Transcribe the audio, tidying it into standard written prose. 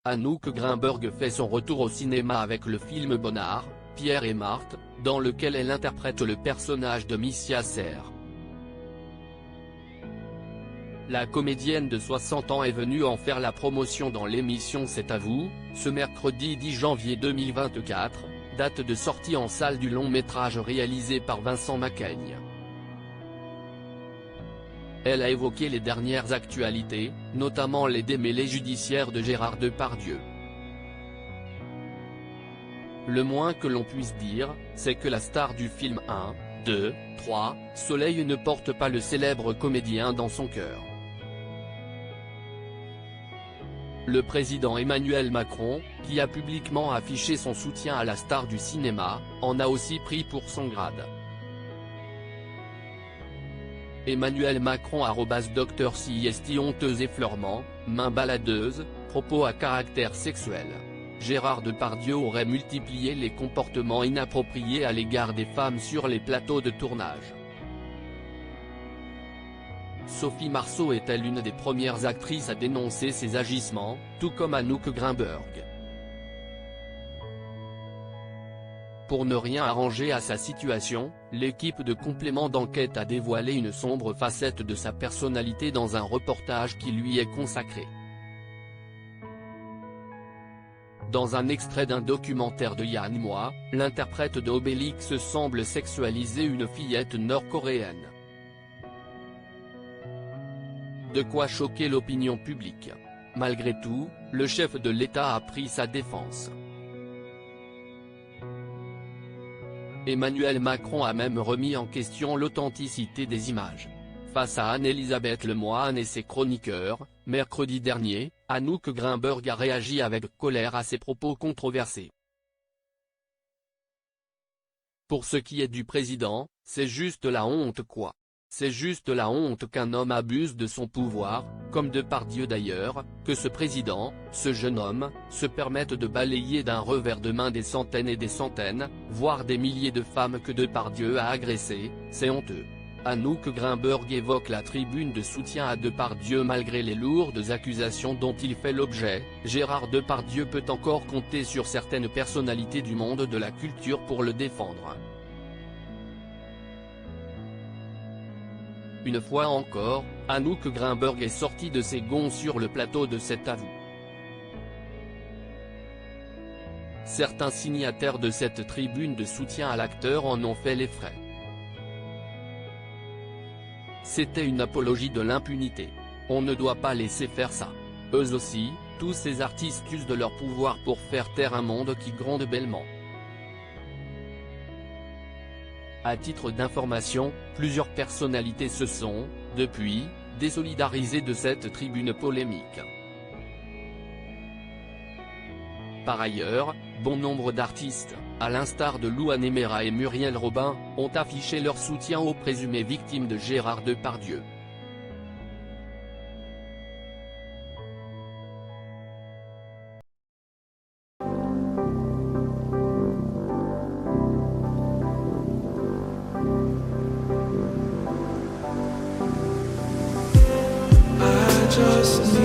Anouk Grimberg fait son retour au cinéma avec le film Bonnard, Pierre et Marthe, dans lequel elle interprète le personnage de Missia Serre. La comédienne de 60 ans est venue en faire la promotion dans l'émission C'est à vous, ce mercredi 10 janvier 2024, date de sortie en salle du long-métrage réalisé par Vincent Macaigne. Elle a évoqué les dernières actualités, notamment les démêlés judiciaires de Gérard Depardieu. Le moins que l'on puisse dire, c'est que la star du film 1, 2, 3, Soleil ne porte pas le célèbre comédien dans son cœur. Le président Emmanuel Macron, qui a publiquement affiché son soutien à la star du cinéma, en a aussi pris pour son grade. Emmanuel Macron @Dr Siesti honteuse effleurement, main baladeuse, propos à caractère sexuel. Gérard Depardieu aurait multiplié les comportements inappropriés à l'égard des femmes sur les plateaux de tournage. Sophie Marceau est-elle l'une des premières actrices à dénoncer ces agissements, tout comme Anouk Grimberg. Pour ne rien arranger à sa situation, l'équipe de Complément d'enquête a dévoilé une sombre facette de sa personnalité dans un reportage qui lui est consacré. Dans un extrait d'un documentaire de Yann Moix, l'interprète d'Obélix semble sexualiser une fillette nord-coréenne. De quoi choquer l'opinion publique. Malgré tout, le chef de l'État a pris sa défense. Emmanuel Macron a même remis en question l'authenticité des images. Face à Anne-Elisabeth Lemoine et ses chroniqueurs, mercredi dernier, Anouk Grimberg a réagi avec colère à ces propos controversés. Pour ce qui est du président, c'est juste la honte quoi. C'est juste la honte qu'un homme abuse de son pouvoir, comme Depardieu d'ailleurs, que ce président, ce jeune homme, se permette de balayer d'un revers de main des centaines et des centaines, voire des milliers de femmes que Depardieu a agressées, c'est honteux. Anouk Grimberg évoque la tribune de soutien à Depardieu malgré les lourdes accusations dont il fait l'objet. Gérard Depardieu peut encore compter sur certaines personnalités du monde de la culture pour le défendre. Une fois encore, Anouk Grimberg est sortie de ses gonds sur le plateau de C'est à vous. Certains signataires de cette tribune de soutien à l'acteur en ont fait les frais. C'était une apologie de l'impunité. On ne doit pas laisser faire ça. Eux aussi, tous ces artistes usent de leur pouvoir pour faire taire un monde qui gronde bellement. À titre d'information, plusieurs personnalités se sont, depuis, désolidarisées de cette tribune polémique. Par ailleurs, bon nombre d'artistes, à l'instar de Louane Emera et Muriel Robin, ont affiché leur soutien aux présumées victimes de Gérard Depardieu. Just